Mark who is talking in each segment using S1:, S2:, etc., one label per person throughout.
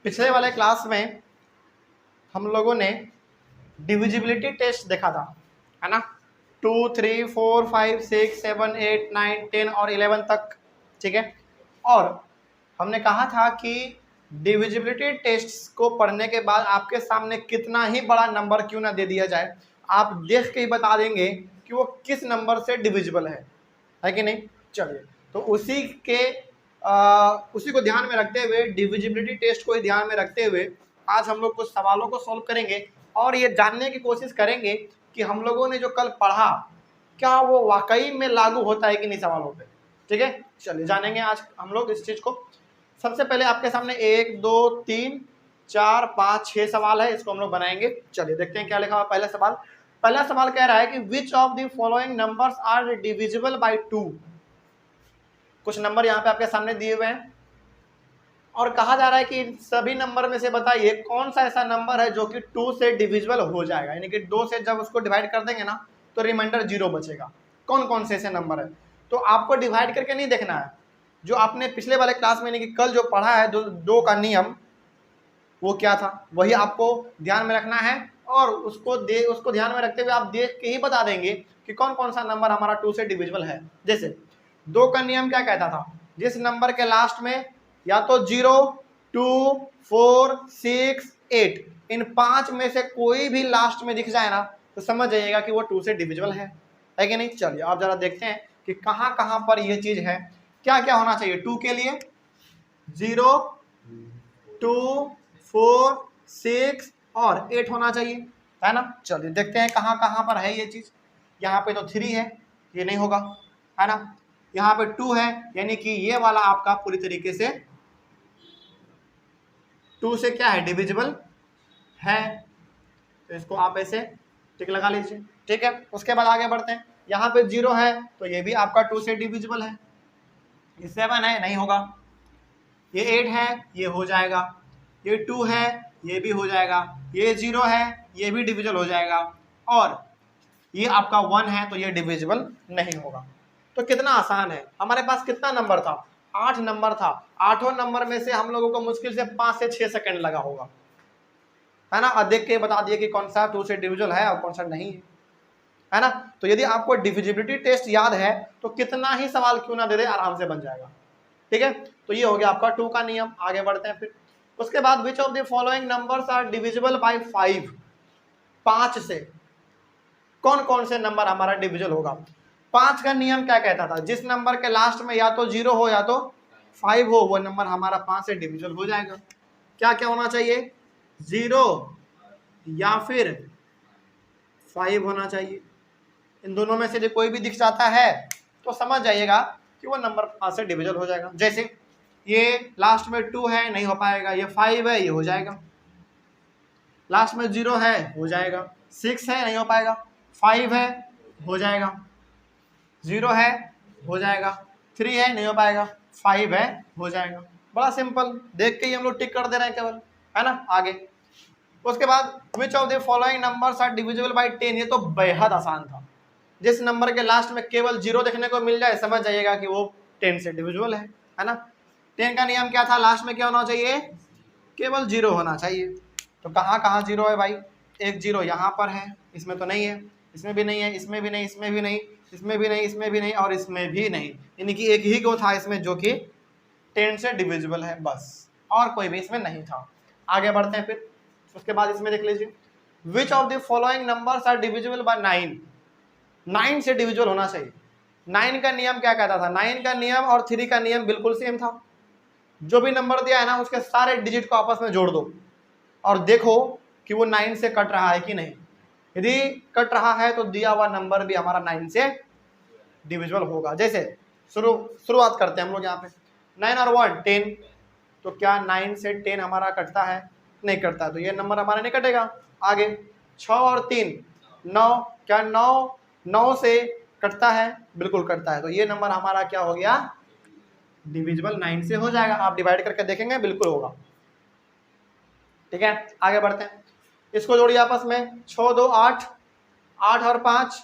S1: पिछले वाले क्लास में हम लोगों ने डिविजिबिलिटी टेस्ट देखा था, है ना। 2, 3, 4, 5, 6, 7, 8, 9, 10 और 11 तक, ठीक है। और हमने कहा था कि डिविजिबिलिटी टेस्ट को पढ़ने के बाद आपके सामने कितना ही बड़ा नंबर क्यों ना दे दिया जाए, आप देख के ही बता देंगे कि वो किस नंबर से डिविजिबल है कि नहीं। चलिए, तो उसी को ध्यान में रखते हुए, डिविजिबिलिटी टेस्ट को ही ध्यान में रखते हुए आज हम लोग कुछ सवालों को सॉल्व करेंगे और ये जानने की कोशिश करेंगे कि हम लोगों ने जो कल पढ़ा क्या वो वाकई में लागू होता है कि नहीं सवालों पे। ठीक है, चलिए जानेंगे आज हम लोग इस चीज को। सबसे पहले आपके सामने 1, 2, 3, 4, 5, 6 सवाल है, इसको हम लोग बनाएंगे। चलिए देखते हैं क्या लिखा हुआ। पहला सवाल कह रहा है कि which of the following numbers are divisible by 2। कुछ नंबर यहाँ पे आपके सामने दिए हुए हैं और कहा जा रहा है कि इन सभी नंबर में से बताइए कौन सा ऐसा नंबर है जो कि 2 से डिविजिबल हो जाएगा, यानी कि 2 से जब उसको डिवाइड कर देंगे ना तो रिमाइंडर 0 बचेगा। कौन कौन से ऐसे नंबर है, तो आपको डिवाइड करके नहीं देखना है। जो आपने पिछले वाले क्लास में यानी कि कल जो पढ़ा है दो का नियम, वो क्या था वही आपको ध्यान में रखना है और उसको ध्यान में रखते हुए आप देख के ही बता देंगे कि कौन कौन सा नंबर हमारा 2 से डिविजिबल है। जैसे 2 का नियम क्या कहता था, जिस नंबर के लास्ट में या तो 0, 2, 4, 6, 8 इन 5 में से कोई भी लास्ट में दिख जाए ना तो समझ जाइएगा कि वो 2 से डिविजिबल है कि नहीं। चलिए आप जरा देखते हैं कि कहां कहां पर ये चीज है। क्या क्या होना चाहिए 2 के लिए, 0, 2, 4, 6 और 8 होना चाहिए, है ना। चलिए देखते हैं कहां कहां पर है ये चीज। यहाँ पे तो 3 है, ये नहीं होगा, है ना। यहाँ पे 2 है, यानी कि ये वाला आपका पूरी तरीके से 2 से क्या है डिविजिबल है, तो इसको आप ऐसे टिक लगा लीजिए। ठीक है, उसके बाद आगे बढ़ते हैं। यहाँ पे 0 है तो ये भी आपका 2 से डिविजिबल है। ये 7 है, नहीं होगा। ये 8 है, ये हो जाएगा। ये 2 है, ये भी हो जाएगा। ये 0 है, ये भी डिविजिबल हो जाएगा। और ये आपका 1 है तो ये डिविजिबल नहीं होगा। तो कितना आसान है, हमारे पास कितना नंबर था, 8 नंबर था। 8 नंबर में से हम लोगों को मुश्किल से 5 से 6 सेकंड लगा होगा, है ना। और देख के बता दिए कि कौन सा 2 से डिविजिबल है और कौन सा नहीं है ना। तो यदि आपको डिविजिबिलिटी टेस्ट याद है तो कितना ही सवाल क्यों ना दे दे आराम से बन जाएगा। ठीक है, तो ये हो गया आपका 2 का नियम। आगे बढ़ते हैं फिर। उसके बाद which of the following numbers are divisible by 5। 5 से कौन कौन से नंबर हमारा डिविजिबल होगा। 5 का नियम क्या कहता था, जिस नंबर के लास्ट में या तो 0 हो या तो 5 हो वो नंबर हमारा 5 से डिविजिबल हो जाएगा। क्या क्या होना चाहिए, 0 या फिर 5 होना चाहिए। इन दोनों में से जो कोई भी दिख जाता है तो समझ जाइएगा कि वो नंबर 5 से डिविजिबल हो जाएगा। जैसे ये लास्ट में 2 है, नहीं हो पाएगा। ये 5 है, ये हो जाएगा। लास्ट में 0 है, हो जाएगा। 6 है, नहीं हो पाएगा। 5 है, हो जाएगा। 0 है, हो जाएगा। 3 है, नहीं हो पाएगा। 5 है, हो जाएगा। बड़ा सिंपल, देख के ही हम लोग टिक कर दे रहे हैं केवल, है ना। आगे उसके बाद which of the following numbers are divisible by 10। ये तो बेहद आसान था। जिस नंबर के लास्ट में केवल 0 देखने को मिल जाए समझ जाइएगा कि वो 10 से डिविजिबल है ना। 10 का नियम क्या था, लास्ट में क्या होना चाहिए, केवल 0 होना चाहिए। तो कहाँ कहाँ 0 है भाई, एक 0 यहाँ पर है, इसमें तो नहीं है, इसमें भी नहीं है, इसमें भी नहीं, इसमें भी नहीं, इसमें भी नहीं, इसमें भी नहीं और इसमें भी नहीं, यानी कि एक ही को था इसमें जो कि 10 से डिविजिबल है बस, और कोई भी इसमें नहीं था। आगे बढ़ते हैं फिर। उसके बाद इसमें देख लीजिए which of the following numbers are divisible by 9। 9 से डिविजिबल होना चाहिए। 9 का नियम क्या कहता था, 9 का नियम और 3 का नियम बिल्कुल सेम था। जो भी नंबर दिया है ना उसके सारे डिजिट को आपस में जोड़ दो और देखो कि वो 9 से कट रहा है कि नहीं। यदि कट रहा है तो दिया हुआ नंबर भी हमारा 9 से डिविजिबल होगा। जैसे शुरुआत करते हैं हम लोग यहाँ पे 9 और 1 10, तो क्या 9 से 10 हमारा कटता है, नहीं कटता, तो ये नंबर हमारा नहीं कटेगा। आगे 6 और 3 9, क्या 9 से कटता है, बिल्कुल कटता है, तो ये नंबर हमारा क्या हो गया, डिविजिबल 9 से हो जाएगा। आप डिवाइड करके देखेंगे बिल्कुल होगा। ठीक है, आगे बढ़ते हैं। इसको जोड़िए आपस में, 6 2 8, 8 और 5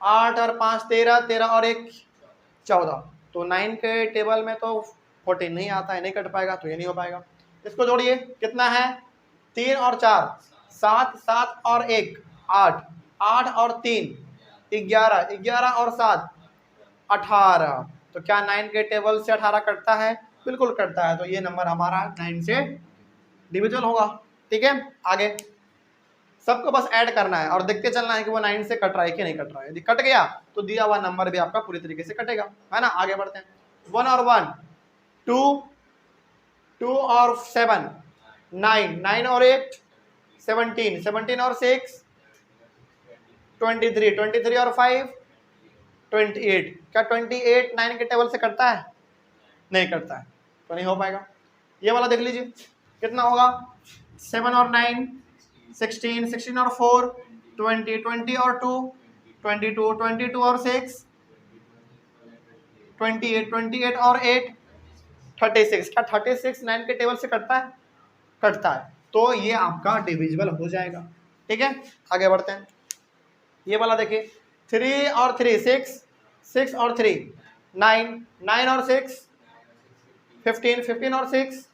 S1: 8 और 5 13, 13 और 1 14, तो 9 के टेबल में तो 14 नहीं आता है, नहीं कट पाएगा, तो ये नहीं हो पाएगा। इसको जोड़िए, कितना है 3 और 4 7, 7 और 1 8, 8 और 3 11, 11 और 7 18। तो क्या 9 के टेबल से 18 कटता है? बिल्कुल कटता है। तो ये नंबर हमारा 9 से डिविजिबल होगा। ठीक है, आगे सबको बस ऐड करना है और देखते चलना है कि वो 9 से कट रहा है कि नहीं कट रहा है। यदि कट गया तो दिया हुआ नंबर भी आपका पूरी तरीके से कटेगा, है ना। आगे बढ़ते हैं। 1 और 1 2, 2 और 7 9, 9 और 8 17, 17 और 6 23, 23 और 5 28। क्या 28 9 के टेबल से कटता है? नहीं कटता है, तो नहीं हो पाएगा। ये वाला देख लीजिए कितना होगा 7 और 9 16, 16 और 4 20, 20 और 2 22, 22 और 6 28, 28 और 8 36। क्या 36 9 के टेबल से कटता है? कटता है, तो ये आपका डिविजिबल हो जाएगा। ठीक है, आगे बढ़ते हैं। ये वाला देखिए 3 और 3 6, 6 और 3 9, 9 और 6 15, 15 और 6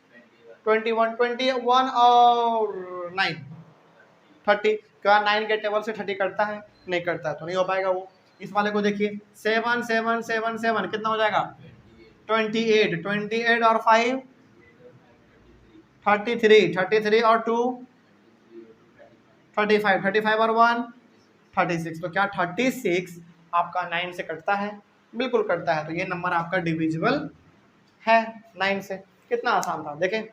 S1: 21, 21 और 9 30। क्या 9 के टेबल से 30 कटता है? नहीं कटता है, तो नहीं हो पाएगा वो। इस वाले को देखिए 7 7 7 7 कितना हो जाएगा 28, 28 और 5 33, 33 और 2 35, 35 और 1 36। तो क्या 36 आपका 9 से कटता है? बिल्कुल कटता है, तो ये नंबर आपका डिविजिबल है 9 से। कितना आसान था, देखें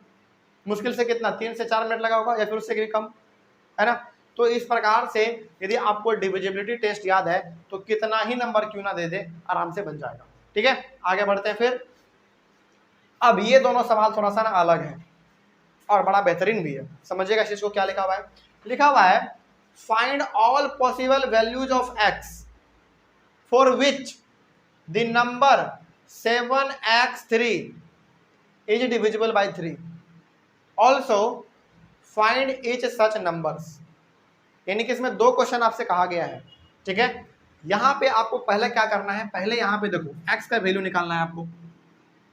S1: मुश्किल से कितना 3 से 4 मिनट लगा होगा या फिर उससे भी कम, है ना। तो इस प्रकार से यदि आपको डिविजिबिलिटी टेस्ट याद है तो कितना ही नंबर क्यों ना दे दे आराम से बन जाएगा। ठीक है, आगे बढ़ते हैं फिर। अब ये दोनों सवाल थोड़ा सा ना अलग है और बड़ा बेहतरीन भी है, समझिएगा इस चीज को। क्या लिखा हुआ है? लिखा हुआ है find all possible values of x for which the number 7x3 is divisible by 3। Also find each such numbers. यानी कि इसमें दो क्वेश्चन आपसे कहा गया है। ठीक है, यहां पे आपको पहले क्या करना है, पहले यहां पे देखो x का वैल्यू निकालना है आपको।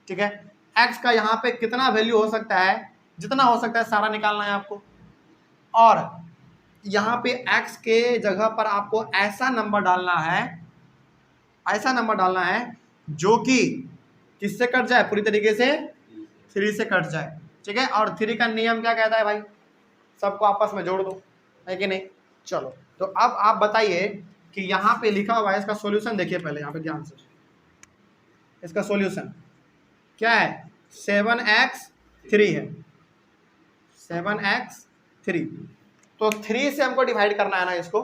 S1: ठीक है, x का यहां पे कितना वैल्यू हो सकता है, जितना हो सकता है सारा निकालना है आपको। और यहां पे x के जगह पर आपको ऐसा नंबर डालना है, ऐसा नंबर डालना है जो कि किससे कट जाए, पूरी तरीके से 3 से कट जाए। ठीक है, और 3 का नियम क्या कहता है भाई, सबको आपस में जोड़ दो, है कि नहीं। चलो, तो अब आप बताइए कि यहाँ पे लिखा हुआ है, इसका सॉल्यूशन देखिए पहले यहाँ पे ध्यान से। इसका सॉल्यूशन क्या है 7x3 है, 7x3। तो 3 से हमको डिवाइड करना है ना इसको।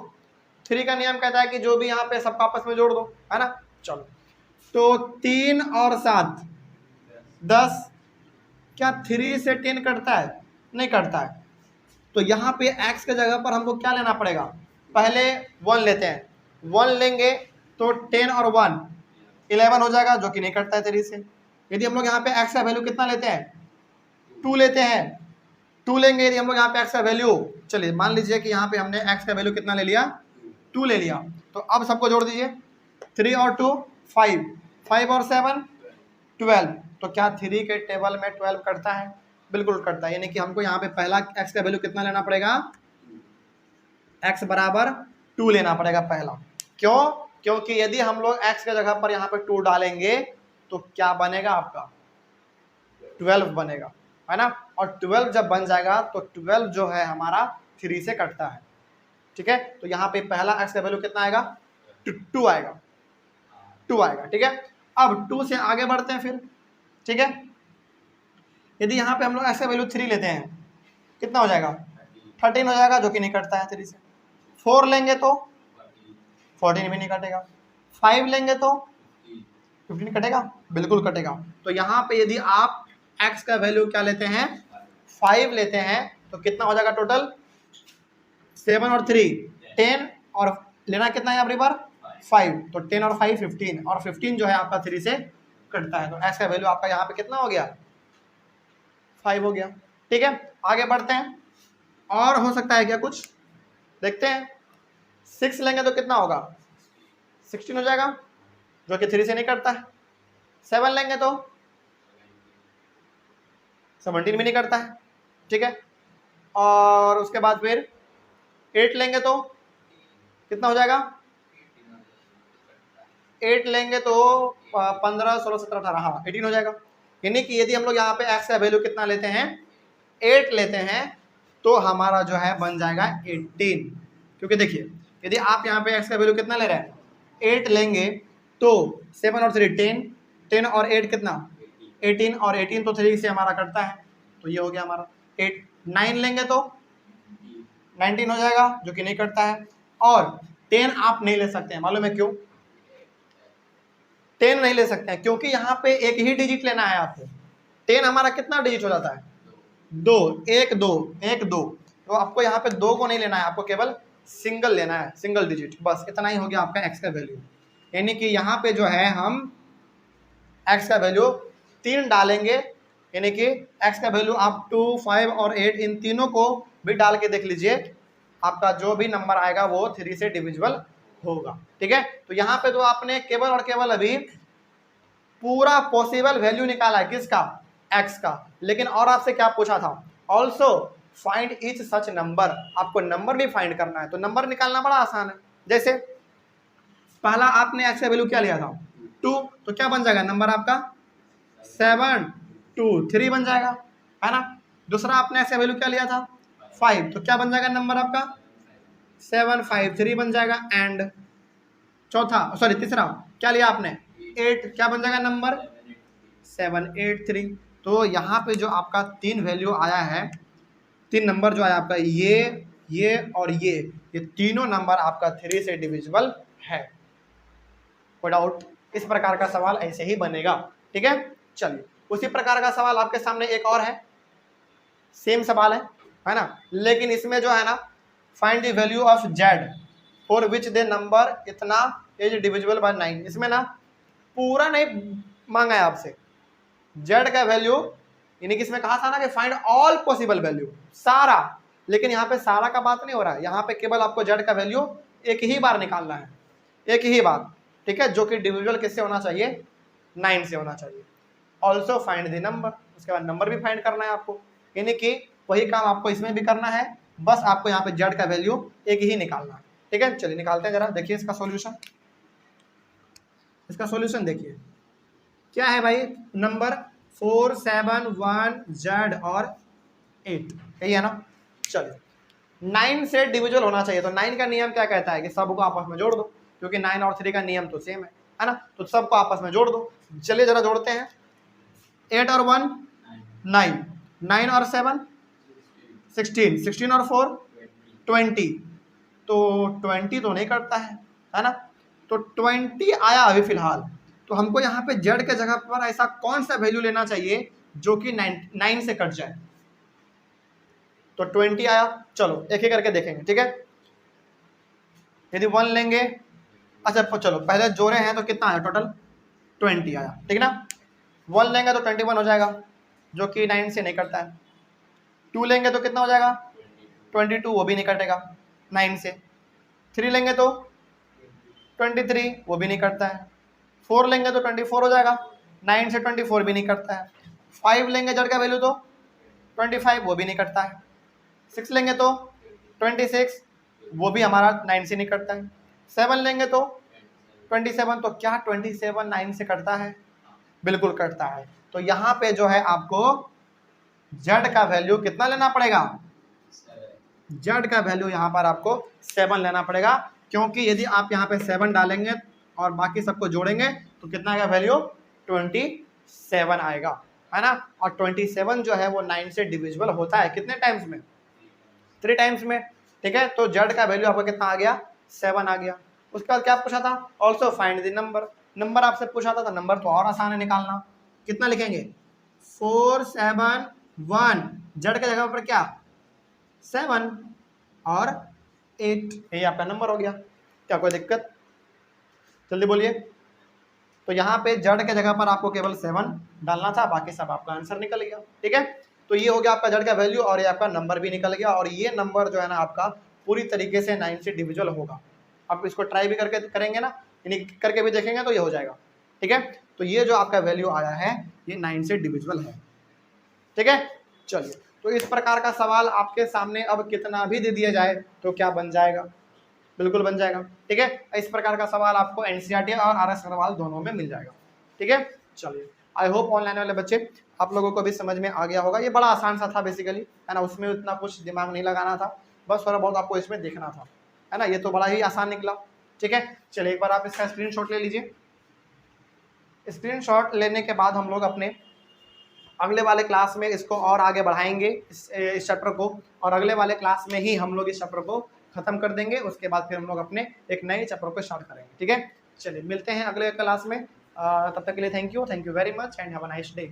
S1: 3 का नियम कहता है कि जो भी यहाँ पे सबको आपस में जोड़ दो, है ना। चलो, तो 3 और 7 10। क्या 3 से 10 कटता है? नहीं कटता है। तो यहाँ पे x के जगह पर हमको क्या लेना पड़ेगा, पहले 1 लेते हैं। 1 लेंगे तो 10 और 1 11 हो जाएगा, जो कि नहीं कटता है 3 से। यदि हम लोग यहाँ पे x का वैल्यू कितना लेते हैं 2 लेते हैं, 2 लेंगे यदि हम लोग यहाँ पे x का वैल्यू, चलिए मान लीजिए कि यहाँ पे हमने x का वैल्यू कितना ले लिया 2 ले लिया। तो अब सबको जोड़ दीजिए 3 और 2 5, 5 और 7 12। तो क्या 3 के टेबल में 12 कटता है? बिल्कुल कटता है। यानी कि हमको यहाँ पे पहला x का वैल्यू कितना लेना पड़ेगा, x बराबर 2 लेना पड़ेगा पहला। क्यों? क्योंकि यदि हम लोग x के जगह पर यहाँ पे 2 डालेंगे तो क्या बनेगा आपका 12 बनेगा, है ना। और 12 जब बन जाएगा तो 12 जो है हमारा 3 से कटता है। ठीक है, तो यहाँ पे पहला x का वैल्यू कितना आएगा 2 आएगा, 2 आएगा। ठीक है, अब 2 से आगे बढ़ते हैं फिर। ठीक है, यदि यहाँ पे हम लोग x का वैल्यू 3 लेते हैं कितना हो जाएगा 13 हो जाएगा, जो कि नहीं कटता है 3 से। 4 लेंगे तो 14 भी नहीं कटेगा। 5 लेंगे तो 15 कटेगा, बिल्कुल कटेगा। तो यहाँ पे यदि आप x का वैल्यू क्या लेते हैं 5 लेते हैं तो कितना हो जाएगा टोटल 7 और 3 10, और लेना कितना है यहाँ पर 5। तो 10 और 5 15, और 15 जो है आपका 3 से कटता है। तो x का वैल्यू आपका यहाँ पे कितना हो गया 5 हो गया। ठीक है, आगे बढ़ते हैं। और हो सकता है क्या कुछ, देखते हैं। 6 लेंगे तो कितना होगा 16 हो जाएगा, जो कि 3 से नहीं कटता है। 7 लेंगे तो 17 भी नहीं कटता है। ठीक है। और उसके बाद फिर 8 लेंगे तो कितना हो जाएगा, 8 लेंगे तो 15, 16, 17, 18, हाँ 18 हो जाएगा। यानी कि यदि हम लोग यहाँ पे x का वैल्यू कितना लेते हैं, 8 लेते हैं, तो हमारा जो है बन जाएगा 18। क्योंकि देखिए यदि आप यहाँ पे x का वैल्यू कितना ले रहे हैं, 8 लेंगे तो 7 और 3 10, 10 और 8 कितना 18, और 18 तो 3 से हमारा कटता है, तो ये हो गया हमारा 8। 9 लेंगे तो 19 हो जाएगा, जो कि नहीं कटता है। और 10 आप नहीं ले सकते हैं, मालूम है क्यों 10 नहीं ले सकते हैं, क्योंकि यहाँ पे एक ही डिजिट लेना है आपको। 10 हमारा कितना डिजिट हो जाता है, 2, 1 2 1 2, तो आपको यहाँ पे 2 को नहीं लेना है, आपको केवल सिंगल लेना है, सिंगल डिजिट, बस इतना ही हो गया आपका x का वैल्यू। यानी कि यहाँ पे जो है हम x का वैल्यू 3 डालेंगे, यानी कि x का वैल्यू आप 2, 5 और 8 इन तीनों को भी डाल के देख लीजिए, आपका जो भी नंबर आएगा वो 3 से डिविजिबल होगा। ठीक है, तो यहाँ पे तो आपने केवल और केवल अभी पूरा पॉसिबल वैल्यू निकाला है, किसका, x का। लेकिन और आपसे क्या पूछा था, also find each such number, आपको नंबर भी फाइंड करना है। तो नंबर निकालना बड़ा आसान है। जैसे पहला आपने x का वैल्यू क्या लिया था, 2, तो क्या बन जाएगा नंबर आपका 7 2 3 बन जाएगा, है ना। दूसरा आपने x का वैल्यू क्या लिया था 5, तो क्या बन जाएगा नंबर आपका 7 5 3 बन जाएगा। एंड चौथा सॉरी तीसरा क्या लिया आपने 8, क्या बन जाएगा नंबर 7 8 3। तो यहाँ पे जो आपका 3 वैल्यू आया है, 3 नंबर जो आया आपका ये और ये तीनों नंबर आपका 3 से डिविजिबल है। कोई डाउट, इस प्रकार का सवाल ऐसे ही बनेगा। ठीक है, चलिए उसी प्रकार का सवाल आपके सामने एक और है, सेम सवाल है ना, लेकिन इसमें जो है ना find the value of z for which the number इतना इज डिविजिबल बाय 9। इसमें ना पूरा नहीं मांगा है आपसे, z का वैल्यू, यानी कि इसमें कहा था ना कि फाइंड ऑल पॉसिबल वैल्यू, सारा, लेकिन यहाँ पे सारा का बात नहीं हो रहा है, यहाँ पे केवल आपको z का वैल्यू एक ही बार निकालना है, एक ही बार। ठीक है, जो कि डिविजिबल किससे होना चाहिए 9 से होना चाहिए। ऑल्सो फाइंड द नंबर, उसके बाद नंबर भी फाइंड करना है आपको, यानी कि वही काम आपको इसमें भी करना है, बस आपको यहाँ पे z का वैल्यू एक ही निकालना है। ठीक है, चलिए निकालते हैं जरा, देखिए इसका सॉल्यूशन। इसका सॉल्यूशन देखिए क्या है भाई, नंबर 4 7 1 z और 8, यही है ना। चलिए 9 से डिविजिबल होना चाहिए, तो 9 का नियम क्या कहता है कि सबको आपस में जोड़ दो, क्योंकि 9 और 3 का नियम तो सेम है ना, तो सबको आपस में जोड़ दो। चलिए जरा जोड़ते हैं, 8 और 1 9, 9 और 7 16, 16 और 4 20, तो 20 तो नहीं करता है ना, तो 20 आया अभी फिलहाल। तो हमको यहाँ पे z के जगह पर ऐसा कौन सा वैल्यू लेना चाहिए जो कि 9 से कट जाए, तो 20 आया। चलो एक एक करके देखेंगे। ठीक है, यदि 1 लेंगे, अच्छा चलो पहले जोड़े हैं तो कितना आया टोटल 20 आया, ठीक ना। 1 लेंगे तो 21 हो जाएगा, जो कि 9 से नहीं करता है। 2 लेंगे तो कितना हो जाएगा 22, वो भी नहीं कटेगा 9 से। 3 लेंगे तो 23, वो भी नहीं करता है। 4 लेंगे तो 24 हो जाएगा, 9 से 24 भी नहीं करता है। 5 लेंगे z का वैल्यू तो 25, वो भी नहीं करता है। 6 लेंगे तो 26, वो भी हमारा 9 से नहीं करता है। 7 लेंगे तो 27, तो क्या 27 9 से करता है, बिल्कुल करता है। तो यहाँ पे जो है आपको z का वैल्यू कितना लेना पड़ेगा, z का वैल्यू यहाँ पर आपको 7 लेना पड़ेगा, क्योंकि यदि आप यहाँ पे 7 डालेंगे और बाकी सबको जोड़ेंगे तो कितना आएगा वैल्यू 27 आएगा, है ना। और 27 जो है वो 9 से डिविजिबल होता है कितने टाइम्स में, 3 टाइम्स में। ठीक है, तो z का वैल्यू आपको कितना आ गया 7 आ गया। उसके बाद क्या पूछा था, also find the number, number आपसे पूछा था, तो नंबर तो और आसान है निकालना। कितना लिखेंगे 4 7 1, z के जगह पर क्या 7 और 8, यही आपका नंबर हो गया। क्या कोई दिक्कत, जल्दी बोलिए। तो यहाँ पे z के जगह पर आपको केवल 7 डालना था, बाकी सब आपका आंसर निकल गया। ठीक है, तो ये हो गया आपका z का वैल्यू, और ये आपका नंबर भी निकल गया, और ये नंबर जो है ना आपका पूरी तरीके से 9 से डिविजिबल होगा। आप इसको ट्राई भी करके करेंगे ना, यानी करके भी देखेंगे तो ये हो जाएगा। ठीक है, तो ये जो आपका वैल्यू आया है ये 9 से डिविजिबल है। ठीक है, चलिए तो तो इस प्रकार का सवाल आपके सामने अब कितना भी दे दिया जाए तो क्या बन जाएगा, बिल्कुल बन जाएगा। ठीक है, इस प्रकार का सवाल आपको एनसीईआरटी और आरएस अग्रवाल दोनों में मिल जाएगा। ठीक है, चलिए आई होप ऑनलाइन वाले बच्चे आप लोगों को भी समझ में आ गया होगा। ये बड़ा आसान सा था बेसिकली, है ना, उसमें उतना कुछ दिमाग नहीं लगाना था, बस थोड़ा बहुत आपको इसमें देखना था, है ना। ये तो बड़ा ही आसान निकला। ठीक है, चलिए एक बार आप इसका स्क्रीनशॉट ले लीजिए। स्क्रीनशॉट लेने के बाद हम लोग अपने अगले वाले क्लास में इसको और आगे बढ़ाएंगे इस चैप्टर को, और अगले वाले क्लास में ही हम लोग इस चैप्टर को खत्म कर देंगे। उसके बाद फिर हम लोग अपने एक नए चैप्टर को स्टार्ट करेंगे। ठीक है, चलिए मिलते हैं अगले क्लास में। तब तक के लिए thank you very much and have a nice day.